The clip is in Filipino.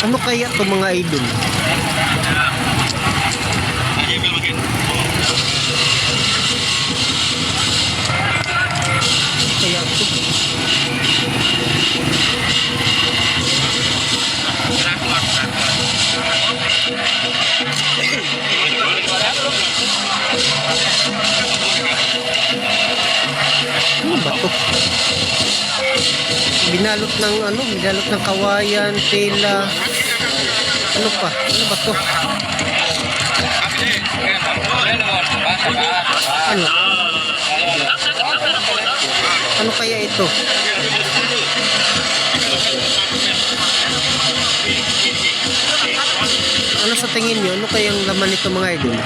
Ano kaya to mga idol? Kaya to. Ano ba to? Binalot ng ano, binalot ng kawayan, tela. Ano pa? Ano ba to? Ano? Ano kaya ito? Ano sa tingin nyo? Ano kayang laman nito mga idol?